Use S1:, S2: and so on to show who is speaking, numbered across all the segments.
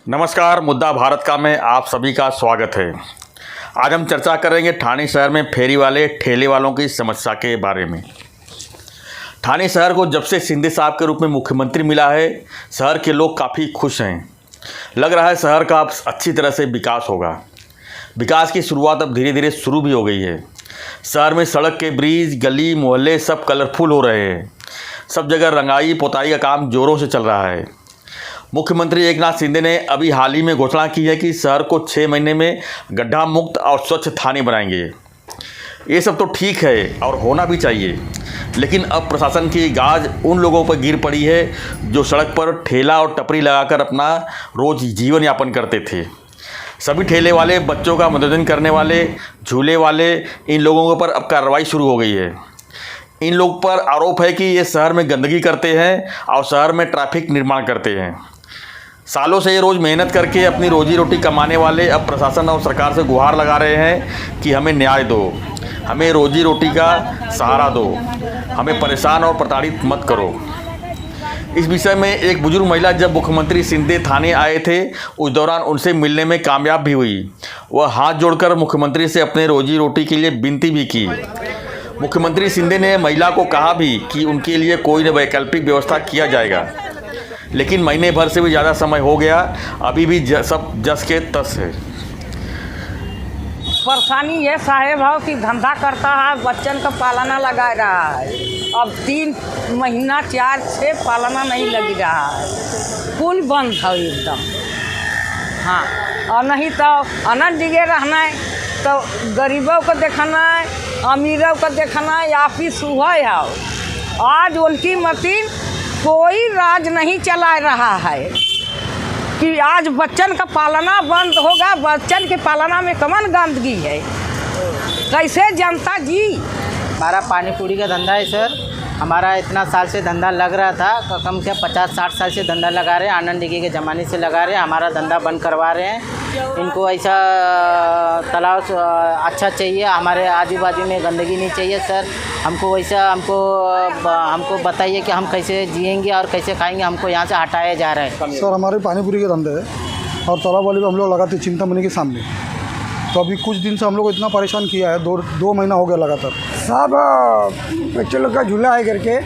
S1: नमस्कार, मुद्दा भारत का में आप सभी का स्वागत है। आज हम चर्चा करेंगे ठाणे शहर में फेरी वाले ठेले वालों की समस्या के बारे में। ठाणे शहर को जब से शिंदे साहब के रूप में मुख्यमंत्री मिला है, शहर के लोग काफ़ी खुश हैं। लग रहा है शहर का अब अच्छी तरह से विकास होगा। विकास की शुरुआत अब धीरे धीरे शुरू भी हो गई है। शहर में सड़क के ब्रिज, गली मोहल्ले सब कलरफुल हो रहे हैं। सब जगह रंगाई पोताई का काम जोरों से चल रहा है। मुख्यमंत्री एकनाथ शिंदे ने अभी हाल ही में घोषणा की है कि शहर को 6 महीने में गड्ढा मुक्त और स्वच्छ थाने बनाएंगे। ये सब तो ठीक है और होना भी चाहिए, लेकिन अब प्रशासन की गाज उन लोगों पर गिर पड़ी है जो सड़क पर ठेला और टपरी लगाकर अपना रोज जीवन यापन करते थे। सभी ठेले वाले, बच्चों का मनोरंजन करने वाले, झूले वाले, इन लोगों पर अब कार्रवाई शुरू हो गई है। इन लोग पर आरोप है कि ये शहर में गंदगी करते हैं और शहर में ट्रैफिक निर्माण करते हैं। सालों से ये रोज़ मेहनत करके अपनी रोजी रोटी कमाने वाले अब प्रशासन और सरकार से गुहार लगा रहे हैं कि हमें न्याय दो, हमें रोजी रोटी का सहारा दो, हमें परेशान और प्रताड़ित मत करो। इस विषय में एक बुजुर्ग महिला जब मुख्यमंत्री शिंदे थाने आए थे, उस दौरान उनसे मिलने में कामयाब भी हुई। वह हाथ जोड़कर मुख्यमंत्री से अपने रोजी रोटी के लिए विनती भी की। मुख्यमंत्री शिंदे ने महिला को कहा भी कि उनके लिए कोई न वैकल्पिक व्यवस्था किया जाएगा, लेकिन महीने भर से भी ज़्यादा समय हो गया, अभी भी सब जस के तस है।
S2: परेशानी ये साहेब हो कि धंधा करता है, बच्चन का पालना लगा रहा है। अब 3 महीना 4 से पालना नहीं लग रहा है, कुल बंद है एकदम। हाँ, और नहीं तो अनंत जगह रहना है तो गरीबों को देखना है, अमीरों को देखना है, ऑफिस हुआ है। आज उनकी मशीन कोई राज नहीं चला रहा है कि आज बच्चन का पालना बंद होगा। बच्चन के पालना में कमन गंदगी है, कैसे जनता जी।
S3: हमारा पानी पूरी का धंधा है सर। हमारा इतना साल से धंधा लग रहा था, कम से 50-60 साल से धंधा लगा रहे हैं। आनंद डिगी के ज़माने से लगा रहे हैं। हमारा धंधा बंद करवा रहे हैं। इनको ऐसा तालाब अच्छा चाहिए, हमारे आजू बाजू में गंदगी नहीं चाहिए सर। हमको वैसा हमको बताइए कि हम कैसे जिएंगे और कैसे खाएंगे। हमको यहाँ से हटाया जा रहा है
S4: सर। हमारे पानी पूरी के धंधे है और तालाब वाले भी हम लोग लगाते चिंतामणि के सामने। तो अभी कुछ दिन से हम लोग को इतना परेशान किया है, 2 महीना हो गया लगातार।
S5: साहब बच्चों लोग का झूला है करके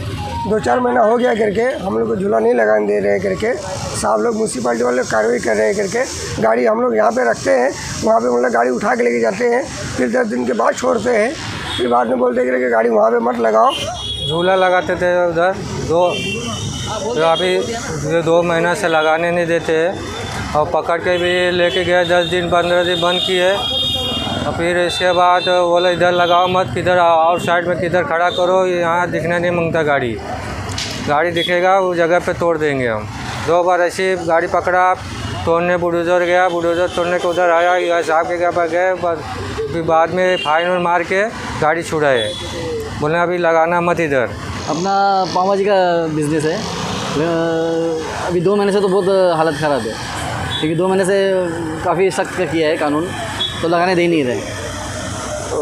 S5: 2-4 महीना हो गया करके हम लोग को झूला नहीं लगाने दे रहे करके साहब लोग म्यूनसिपाल्टी वाले कार्रवाई कर रहे हैं करके। गाड़ी हम लोग यहाँ पे रखते हैं, वहाँ पे मतलब गाड़ी उठा के लेके जाते हैं, फिर 10 दिन के बाद छोड़ते हैं, फिर बाद में बोलते हैं कि गाड़ी वहाँ पे मत लगाओ।
S6: झूला लगाते थे उधर तो अभी 2 महीना से लगाने नहीं देते और पकड़ के भी लेके गए, 10 दिन 15 दिन बंद किए। और फिर इसके बाद बोले इधर लगाओ मत, किधर आउट साइड में किधर खड़ा करो, यहाँ दिखने नहीं मांगता। गाड़ी दिखेगा उस जगह पे तोड़ देंगे हम। 2 बार ऐसी गाड़ी पकड़ा, तोड़ने बुलडोजर गया, बुलडोजर तोड़ने के उधर आया, या साहब के घर पर गए, फिर बाद में फाइन मार के गाड़ी छुड़ाए, बोले अभी लगाना मत इधर।
S7: अपना पाव भाजी का बिज़नेस है। अभी 2 महीने से तो बहुत हालत ख़राब है, क्योंकि 2 महीने से काफ़ी सख्त किया है कानून, तो लगाने दे नहीं रहे। तो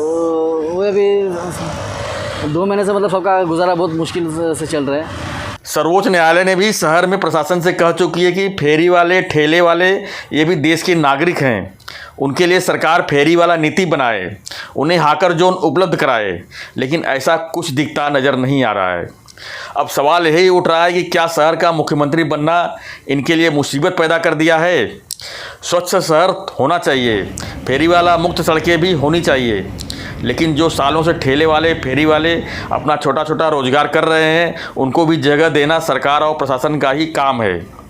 S7: वो अभी 2 महीने से मतलब सबका गुजारा बहुत मुश्किल से चल रहा है।
S1: सर्वोच्च न्यायालय ने भी शहर में प्रशासन से कह चुकी है कि फेरी वाले ठेले वाले ये भी देश के नागरिक हैं। उनके लिए सरकार फेरी वाला नीति बनाए, उन्हें हाकर जोन उपलब्ध कराए, लेकिन ऐसा कुछ दिखता नज़र नहीं आ रहा है। अब सवाल यही उठ रहा है कि क्या शहर का मुख्यमंत्री बनना इनके लिए मुसीबत पैदा कर दिया है। स्वच्छ शहर होना चाहिए, फेरी वाला मुक्त सड़कें भी होनी चाहिए, लेकिन जो सालों से ठेले वाले फेरी वाले अपना छोटा छोटा रोजगार कर रहे हैं, उनको भी जगह देना सरकार और प्रशासन का ही काम है।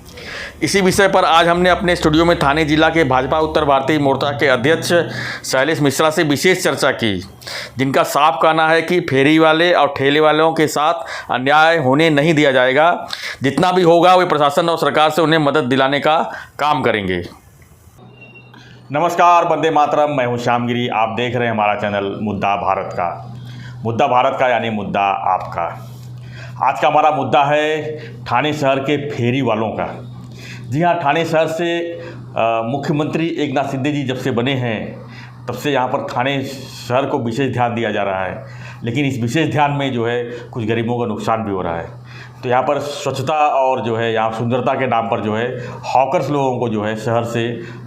S1: इसी विषय पर आज हमने अपने स्टूडियो में ठाणे जिला के भाजपा उत्तर भारतीय मोर्चा के अध्यक्ष शैलेश मिश्रा से विशेष चर्चा की, जिनका साफ कहना है कि फेरी वाले और ठेले वालों के साथ अन्याय होने नहीं दिया जाएगा। जितना भी होगा वे प्रशासन और सरकार से उन्हें मदद दिलाने का काम करेंगे। नमस्कार, वंदे मातरम। मैं हूँ श्यामगिरी। आप देख रहे हैं हमारा चैनल मुद्दा भारत का। मुद्दा भारत का यानी मुद्दा आपका। आज का हमारा मुद्दा है ठाणे शहर के फेरी वालों का। जी हाँ, ठाणे शहर से मुख्यमंत्री एकनाथ शिंदे जी जब से बने हैं तब से यहाँ पर थाने शहर को विशेष ध्यान दिया जा रहा है, लेकिन इस विशेष ध्यान में जो है कुछ गरीबों का नुकसान भी हो रहा है। तो यहाँ पर स्वच्छता और जो है यहाँ सुंदरता के नाम पर जो है हॉकर्स लोगों को जो है शहर से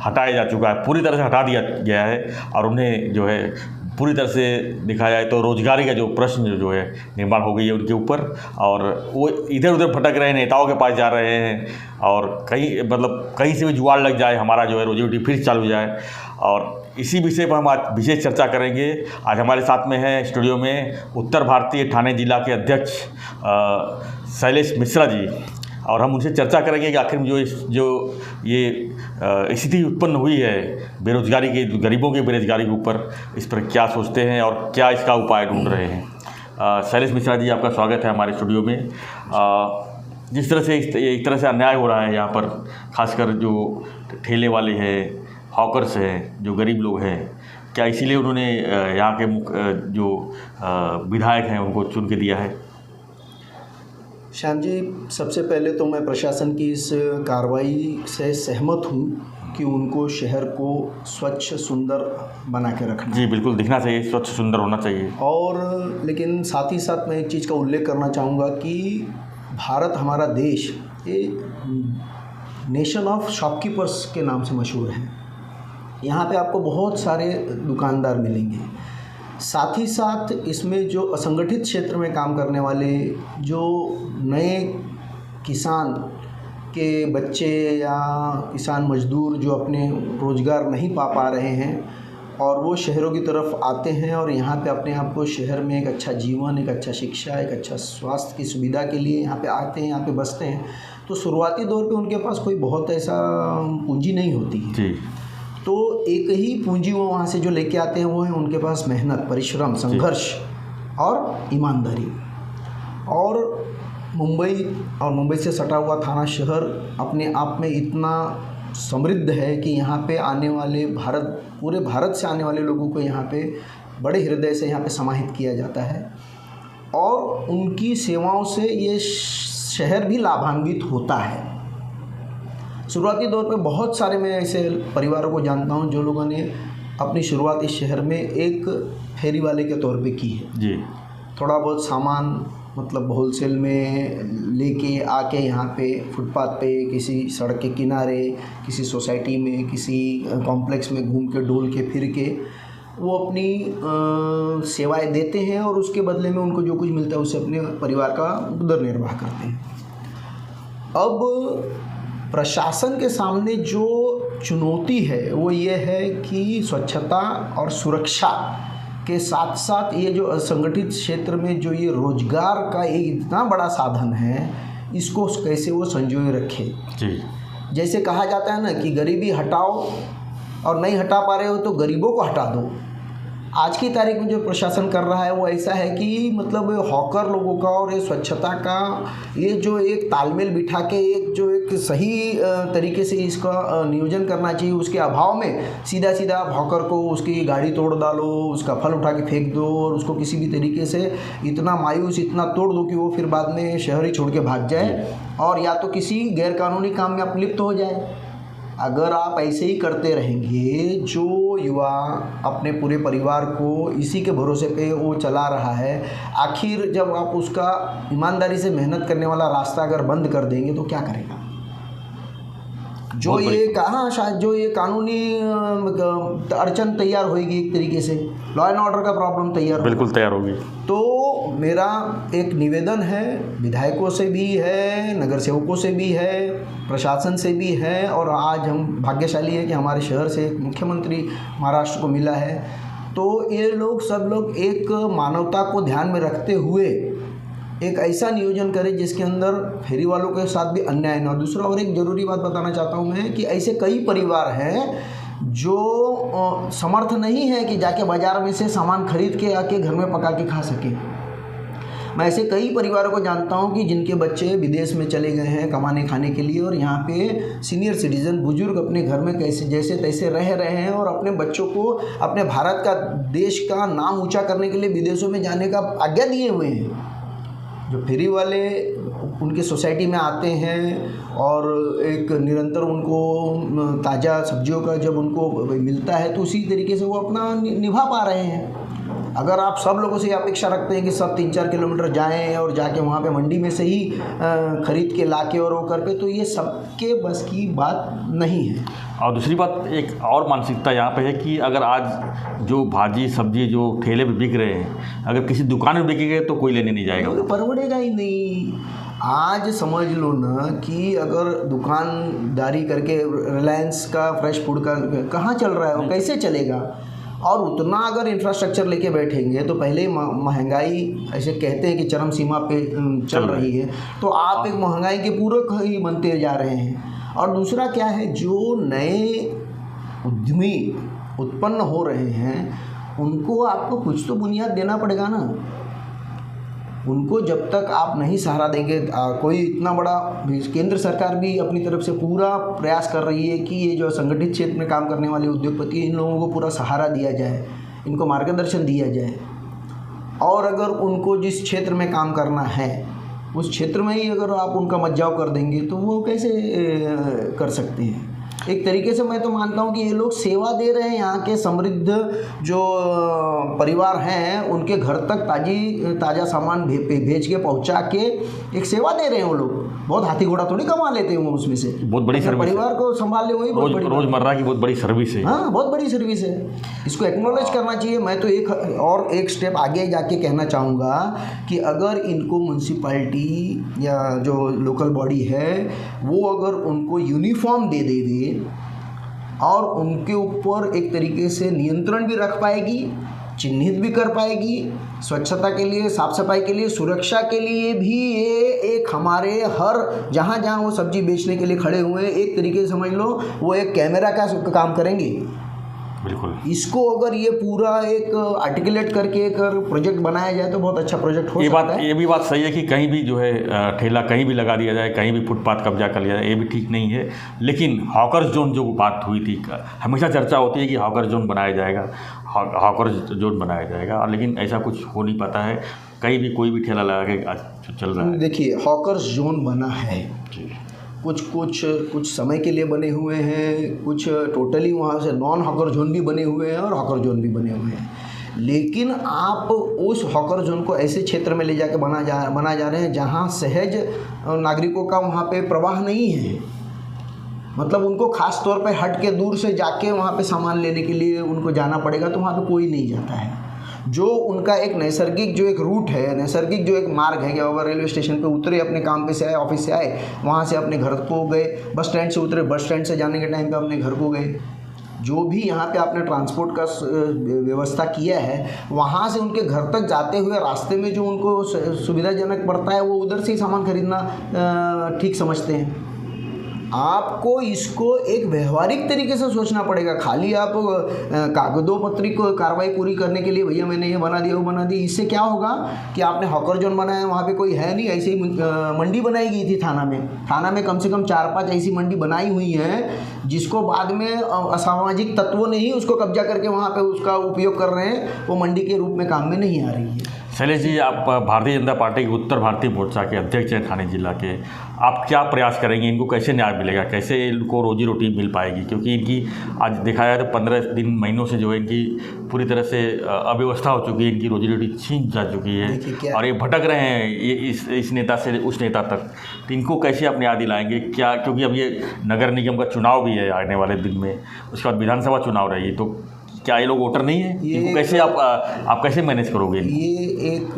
S1: हटाया जा चुका है, पूरी तरह से हटा दिया गया है और उन्हें जो है पूरी तरह से देखा जाए तो रोजगारी का जो प्रश्न जो है निर्माण हो गई है उनके ऊपर, और वो इधर उधर भटक रहे हैं, नेताओं के पास जा रहे हैं और कहीं से भी जुगाड़ लग जाए, हमारा जो है रोजी रोटी फिर चालू हो जाए। और इसी विषय पर हम आज विशेष चर्चा करेंगे। आज हमारे साथ में है स्टूडियो में उत्तर भारतीय ठाणे जिला के अध्यक्ष शैलेश मिश्रा जी, और हम उनसे चर्चा करेंगे कि आखिर में जो ये स्थिति उत्पन्न हुई है बेरोजगारी के, गरीबों की बेरोजगारी के ऊपर, इस पर क्या सोचते हैं और क्या इसका उपाय ढूंढ रहे हैं। शैलेश मिश्रा जी, आपका स्वागत है हमारे स्टूडियो में। जिस तरह से एक तरह से अन्याय हो रहा है यहाँ पर, खासकर जो ठेले वाले हैं, हॉकर्स हैं, जो गरीब लोग हैं, क्या इसीलिए उन्होंने यहाँ के जो विधायक हैं उनको चुन के दिया है?
S8: श्याम जी, सबसे पहले तो मैं प्रशासन की इस कार्रवाई से सहमत हूँ कि उनको शहर को स्वच्छ सुंदर बना के रखना।
S1: जी बिल्कुल, दिखना चाहिए, स्वच्छ सुंदर होना चाहिए।
S8: और लेकिन साथ ही साथ मैं एक चीज़ का उल्लेख करना चाहूँगा कि भारत, हमारा देश, ये नेशन ऑफ शॉपकीपर्स के नाम से मशहूर है। यहाँ पे आपको बहुत सारे दुकानदार मिलेंगे। साथ ही साथ इसमें जो असंगठित क्षेत्र में काम करने वाले जो नए किसान के बच्चे या किसान मजदूर जो अपने रोज़गार नहीं पा रहे हैं और वो शहरों की तरफ आते हैं और यहाँ पे अपने आप को शहर में एक अच्छा जीवन, एक अच्छा शिक्षा, एक अच्छा स्वास्थ्य की सुविधा के लिए यहाँ पे आते हैं, यहाँ पे बसते हैं, तो शुरुआती दौर पे उनके पास कोई बहुत ऐसा पूंजी नहीं होती है जी। तो एक ही पूंजी वो वहाँ से जो लेके आते हैं वो है उनके पास मेहनत, परिश्रम, संघर्ष और ईमानदारी। और मुंबई से सटा हुआ थाना शहर अपने आप में इतना समृद्ध है कि यहाँ पे आने वाले पूरे भारत से आने वाले लोगों को यहाँ पे बड़े हृदय से यहाँ पे समाहित किया जाता है और उनकी सेवाओं से ये शहर भी लाभान्वित होता है। शुरुआती दौर पे बहुत सारे मैं ऐसे परिवारों को जानता हूँ जो लोगों ने अपनी शुरुआत इस शहर में एक फेरी वाले के तौर पे की है जी। थोड़ा बहुत सामान मतलब होलसेल में लेके आके यहाँ पे फुटपाथ पे, किसी सड़क के किनारे, किसी सोसाइटी में, किसी कॉम्प्लेक्स में घूम के डोल के फिर के वो अपनी सेवाएं देते हैं और उसके बदले में उनको जो कुछ मिलता है उससे अपने परिवार का उदर निर्वाह करते हैं। अब प्रशासन के सामने जो चुनौती है वो ये है कि स्वच्छता और सुरक्षा के साथ साथ ये जो असंगठित क्षेत्र में जो ये रोजगार का एक इतना बड़ा साधन है, इसको कैसे वो संजोए रखे जी। जैसे कहा जाता है ना कि गरीबी हटाओ और नहीं हटा पा रहे हो तो गरीबों को हटा दो। आज की तारीख में जो प्रशासन कर रहा है वो ऐसा है कि मतलब हॉकर लोगों का और ये स्वच्छता का ये जो एक तालमेल बिठा के एक सही तरीके से इसका नियोजन करना चाहिए, उसके अभाव में सीधा सीधा आप हॉकर को उसकी गाड़ी तोड़ डालो, उसका फल उठा के फेंक दो और उसको किसी भी तरीके से इतना मायूस, इतना तोड़ दो कि वो फिर बाद में शहर ही छोड़ के भाग जाए और या तो किसी गैरकानूनी काम में आप लिप्त हो जाए। अगर आप ऐसे ही करते रहेंगे, जो युवा अपने पूरे परिवार को इसी के भरोसे पे वो चला रहा है, आखिर जब आप उसका ईमानदारी से मेहनत करने वाला रास्ता अगर बंद कर देंगे तो क्या करेगा? जो ये कहाँ शायद जो ये कानूनी अड़चन तैयार होगी, एक तरीके से लॉ एंड ऑर्डर का प्रॉब्लम बिल्कुल तैयार होगी। तो मेरा एक निवेदन है, विधायकों से भी है, नगर सेवकों से भी है, प्रशासन से भी है और आज हम भाग्यशाली हैं कि हमारे शहर से एक मुख्यमंत्री महाराष्ट्र को मिला है। तो ये लोग सब लोग एक मानवता को ध्यान में रखते हुए एक ऐसा नियोजन करें जिसके अंदर फेरी वालों के साथ भी अन्याय न हो। दूसरा और एक ज़रूरी बात बताना चाहता हूँ मैं कि ऐसे कई परिवार हैं जो समर्थ नहीं है कि जाके बाज़ार में से सामान खरीद के आके घर में पका के खा सके। मैं ऐसे कई परिवारों को जानता हूँ कि जिनके बच्चे विदेश में चले गए हैं कमाने खाने के लिए और यहाँ पे सीनियर सिटीज़न बुजुर्ग अपने घर में कैसे जैसे तैसे रह रहे हैं और अपने बच्चों को अपने भारत का, देश का नाम ऊँचा करने के लिए विदेशों में जाने का आज्ञा दिए हुए हैं। जो फेरी वाले उनके सोसाइटी में आते हैं और एक निरंतर उनको ताज़ा सब्जियों का जब उनको मिलता है तो उसी तरीके से वो अपना निभा पा रहे हैं। अगर आप सब लोगों से अपेक्षा रखते हैं कि सब 3-4 किलोमीटर जाएं और जाके वहाँ पे मंडी में से ही ख़रीद के लाके और वो करके, तो ये सबके बस की बात नहीं है।
S1: और दूसरी बात, एक और मानसिकता यहाँ पे है कि अगर आज जो भाजी सब्जी जो ठेले पे बिक रहे हैं, अगर किसी दुकान में बिकेंगे तो कोई लेने नहीं जाएगा,
S8: तो परवड़ेगा ही नहीं। आज समझ लो ना कि अगर दुकानदारी करके रिलायंस का फ्रेश फूड का कहाँ चल रहा है, वो कैसे चलेगा? और उतना अगर इंफ्रास्ट्रक्चर लेके बैठेंगे तो पहले ही महंगाई ऐसे कहते हैं कि चरम सीमा पे चल रही है, तो आप एक महंगाई के पूरक ही बनते जा रहे हैं। और दूसरा क्या है, जो नए उद्यमी उत्पन्न हो रहे हैं उनको आपको कुछ तो बुनियाद देना पड़ेगा ना। उनको जब तक आप नहीं सहारा देंगे, कोई इतना बड़ा केंद्र सरकार भी अपनी तरफ से पूरा प्रयास कर रही है कि ये जो संगठित क्षेत्र में काम करने वाले उद्योगपति हैं, इन लोगों को पूरा सहारा दिया जाए, इनको मार्गदर्शन दिया जाए। और अगर उनको जिस क्षेत्र में काम करना है उस क्षेत्र में ही अगर आप उनका मज्जाव कर देंगे तो वो कैसे कर सकते हैं? एक तरीके से मैं तो मानता हूँ कि ये लोग सेवा दे रहे हैं, यहाँ के समृद्ध जो परिवार हैं उनके घर तक ताज़ा सामान भेज के पहुँचा के एक सेवा दे रहे हैं। वो लोग बहुत हाथी घोड़ा थोड़ी कमा लेते हैं, वो उसमें से
S1: बहुत बड़ी सर्विस,
S8: परिवार को संभाल ले, वही
S1: रोजमर्रा की बहुत बड़ी सर्विस है।
S8: हाँ, बहुत बड़ी सर्विस है, इसको एक्नॉलेज करना चाहिए। मैं तो एक स्टेप आगे जाके कहना चाहूँगा कि अगर इनको म्यूनसिपैलिटी या जो लोकल बॉडी है वो अगर उनको यूनिफॉर्म दे देवे और उनके ऊपर एक तरीके से नियंत्रण भी रख पाएगी, चिन्हित भी कर पाएगी, स्वच्छता के लिए, साफ सफाई के लिए, सुरक्षा के लिए भी ये एक हमारे हर जहाँ जहाँ वो सब्जी बेचने के लिए खड़े हुए हैं, एक तरीके से समझ लो वो एक कैमरा का काम करेंगे।
S1: बिल्कुल, इसको
S8: अगर ये पूरा एक आर्टिकुलेट करके एक प्रोजेक्ट बनाया जाए तो बहुत अच्छा प्रोजेक्ट हो सकता है।
S1: ये भी बात सही है कि कहीं भी जो है ठेला कहीं भी लगा दिया जाए, कहीं भी फुटपाथ कब्जा कर लिया जाए, ये भी ठीक नहीं है। लेकिन हॉकर जोन जो बात हुई थी, हमेशा चर्चा होती है कि हॉकर जोन बनाया जाएगा, हॉकर जोन बनाया जाएगा, और लेकिन ऐसा कुछ हो नहीं पाता है। कहीं भी कोई भी ठेला लगा के चल रहा है।
S8: देखिए, हॉकर जोन बना है, कुछ समय के लिए बने हुए हैं, कुछ टोटली वहाँ से नॉन हॉकर जोन भी बने हुए हैं और हॉकर जोन भी बने हुए हैं। लेकिन आप उस हॉकर जोन को ऐसे क्षेत्र में ले जाकर बना जा रहे हैं जहाँ सहज नागरिकों का वहाँ पे प्रवाह नहीं है। मतलब उनको खास तौर पे हट के दूर से जाके वहाँ पे सामान लेने के लिए उनको जाना पड़ेगा, तो वहाँ पे कोई नहीं जाता है। जो उनका एक नैसर्गिक जो एक रूट है, नैसर्गिक जो एक मार्ग है कि अगर रेलवे स्टेशन पे उतरे, अपने काम पे से आए, ऑफिस से आए, वहाँ से अपने घर को गए, बस स्टैंड से उतरे, बस स्टैंड से जाने के टाइम पे अपने घर को गए, जो भी यहाँ पे आपने ट्रांसपोर्ट का व्यवस्था किया है, वहाँ से उनके घर तक जाते हुए रास्ते में जो उनको सुविधाजनक पड़ता है वो उधर से ही सामान खरीदना ठीक समझते हैं। आपको इसको एक व्यवहारिक तरीके से सोचना पड़ेगा। खाली आप कागजों पत्री को कार्रवाई पूरी करने के लिए भैया मैंने ये बना दिया, वो बना दिया, इससे क्या होगा कि आपने हॉकर जोन बनाया, वहाँ पे कोई है नहीं। ऐसे ही मंडी बनाई गई थी थाना में कम से कम 4-5 ऐसी मंडी बनाई हुई हैं जिसको बाद में असामाजिक तत्वों ने ही उसको कब्जा करके वहाँ पे उसका उपयोग कर रहे हैं, वो मंडी के रूप में काम में नहीं आ रही है।
S1: शैलेश जी, आप भारतीय जनता पार्टी के उत्तर भारतीय मोर्चा के अध्यक्ष हैं थाने जिला के, आप क्या प्रयास करेंगे? इनको कैसे न्याय मिलेगा, कैसे इनको रोजी रोटी मिल पाएगी? क्योंकि इनकी आज देखा जाए तो 15 महीनों से जो है इनकी पूरी तरह से अव्यवस्था हो चुकी है, इनकी रोजी रोटी छीन जा चुकी है और ये भटक रहे हैं ये इस नेता से उस नेता तक। तो इनको कैसे आप न्याय दिलाएंगे क्या? क्योंकि अब ये नगर निगम का चुनाव भी है आने वाले दिन में, उसके बाद विधानसभा चुनाव रहेगी, तो क्या ये लोग वोटर नहीं है? इनको कैसे आप कैसे मैनेज करोगे?
S8: ये एक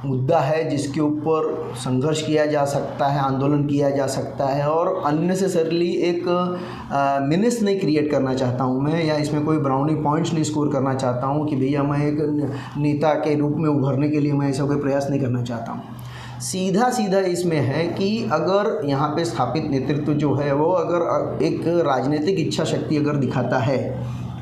S8: मुद्दा है जिसके ऊपर संघर्ष किया जा सकता है, आंदोलन किया जा सकता है, और अननेसेसरली एक मिनस नहीं क्रिएट करना चाहता हूँ मैं, या इसमें कोई ब्राउनी पॉइंट्स नहीं स्कोर करना चाहता हूँ कि भैया मैं एक नेता के रूप में उभरने के लिए मैं ऐसा कोई प्रयास नहीं करना चाहता हूँ। सीधा इसमें है कि अगर यहाँ पे स्थापित नेतृत्व जो है वो अगर एक राजनीतिक इच्छा शक्ति अगर दिखाता है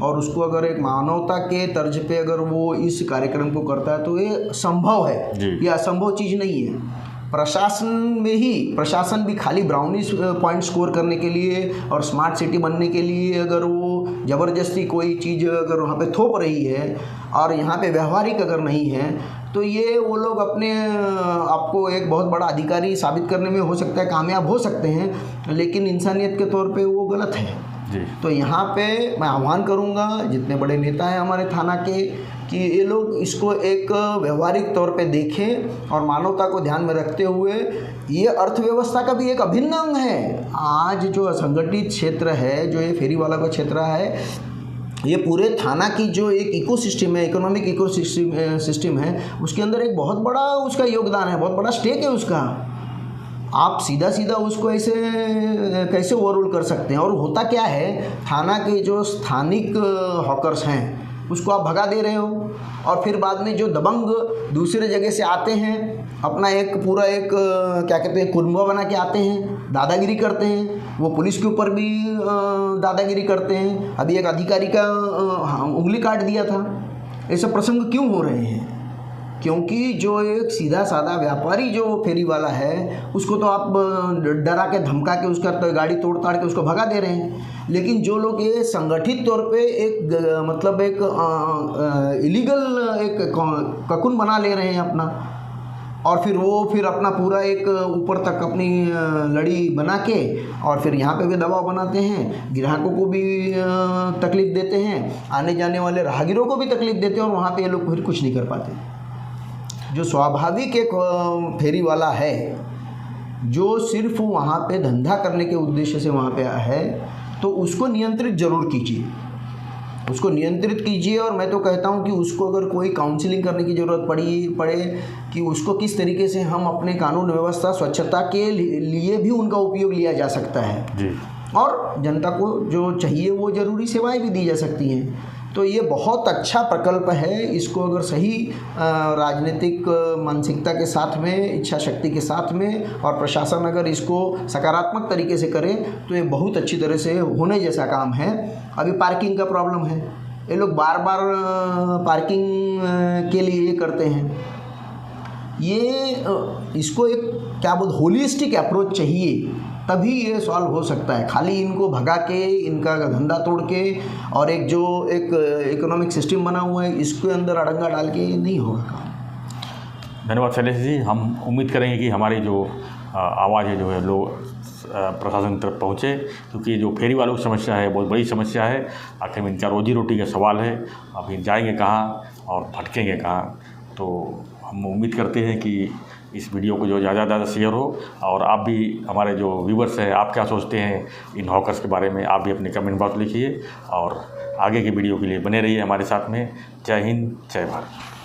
S8: और उसको अगर एक मानवता के तर्ज पे अगर वो इस कार्यक्रम को करता है तो ये संभव है, ये असंभव चीज़ नहीं है। प्रशासन भी खाली ब्राउनी पॉइंट स्कोर करने के लिए और स्मार्ट सिटी बनने के लिए अगर वो ज़बरदस्ती कोई चीज़ अगर वहाँ पे थोप रही है और यहाँ पे व्यवहारिक अगर नहीं है, तो ये वो लोग अपने आपको एक बहुत बड़ा अधिकारी साबित करने में हो सकता है कामयाब हो सकते हैं, लेकिन इंसानियत के तौर पे वो गलत है
S1: जी।
S8: तो यहाँ पे मैं आह्वान करूँगा जितने बड़े नेता हैं हमारे थाना के कि ये लोग इसको एक व्यवहारिक तौर पे देखें और मानवता को ध्यान में रखते हुए, ये अर्थव्यवस्था का भी एक अभिन्न अंग है। आज जो असंगठित क्षेत्र है, जो ये फेरी वाला का क्षेत्र है, ये पूरे थाना की जो एक इकोसिस्टम है, इकोनॉमिक सिस्टम है, उसके अंदर एक बहुत बड़ा उसका योगदान है, बहुत बड़ा स्टेक है उसका। आप सीधा सीधा उसको ऐसे कैसे ओवररूल कर सकते हैं? और होता क्या है, थाना के जो स्थानिक हॉकर्स हैं उसको आप भगा दे रहे हो, और फिर बाद में जो दबंग दूसरे जगह से आते हैं, अपना एक पूरा एक क्या कहते हैं कुनबा बना के आते हैं, दादागिरी करते हैं, वो पुलिस के ऊपर भी दादागिरी करते हैं। अभी एक अधिकारी का उंगली काट दिया था। ऐसे प्रसंग क्यों हो रहे हैं? क्योंकि जो एक सीधा साधा व्यापारी जो फेरी वाला है, उसको तो आप डरा के धमका के उसका तो गाड़ी तोड़ ताड़ के उसको भगा दे रहे हैं। लेकिन जो लोग ये संगठित तौर पे एक मतलब एक इलीगल एक ककुन बना ले रहे हैं अपना, और फिर वो फिर अपना पूरा एक ऊपर तक अपनी लड़ी बना के और फिर यहाँ पे भी दबाव बनाते हैं, ग्राहकों को भी तकलीफ़ देते हैं, आने जाने वाले राहगीरों को भी तकलीफ़ देते हैं, और वहाँ पे ये लोग फिर कुछ नहीं कर पाते। जो स्वाभाविक एक फेरी वाला है, जो सिर्फ वहाँ पे धंधा करने के उद्देश्य से वहाँ पे है, तो उसको नियंत्रित ज़रूर कीजिए, उसको नियंत्रित कीजिए। और मैं तो कहता हूँ कि उसको अगर कोई काउंसलिंग करने की ज़रूरत पड़े कि उसको किस तरीके से हम अपने कानून व्यवस्था स्वच्छता के लिए भी उनका उपयोग लिया जा सकता है
S1: जी।
S8: और जनता को जो चाहिए वो ज़रूरी सेवाएं भी दी जा सकती हैं। तो ये बहुत अच्छा प्रकल्प है। इसको अगर सही राजनीतिक मानसिकता के साथ में, इच्छा शक्ति के साथ में, और प्रशासन अगर इसको सकारात्मक तरीके से करे तो ये बहुत अच्छी तरह से होने जैसा काम है। अभी पार्किंग का प्रॉब्लम है, ये लोग बार बार पार्किंग के लिए ये करते हैं। ये इसको एक क्या बोल होलिस्टिक अप्रोच चाहिए, तभी ये सॉल्व हो सकता है। खाली इनको भगा के, इनका धंधा तोड़ के, और एक जो एक इकोनॉमिक सिस्टम बना हुआ है इसके अंदर अड़ंगा डाल के नहीं होगा काम।
S1: धन्यवाद शैलेश जी। हम उम्मीद करेंगे कि हमारी जो आवाज़ है जो है लोग प्रशासन तक पहुँचे, क्योंकि जो फेरी वालों की समस्या है बहुत बड़ी समस्या है। आखिर में इनका रोजी रोटी का सवाल है, अभी जाएंगे कहाँ और भटकेंगे कहाँ। तो हम उम्मीद करते हैं कि इस वीडियो को जो ज़्यादा से ज़्यादा शेयर हो, और आप भी हमारे जो व्यूवर्स हैं, आप क्या सोचते हैं इन हॉकर्स के बारे में, आप भी अपने कमेंट बॉक्स लिखिए, और आगे की वीडियो के लिए बने रहिए हमारे साथ में। जय हिंद, जय भारत।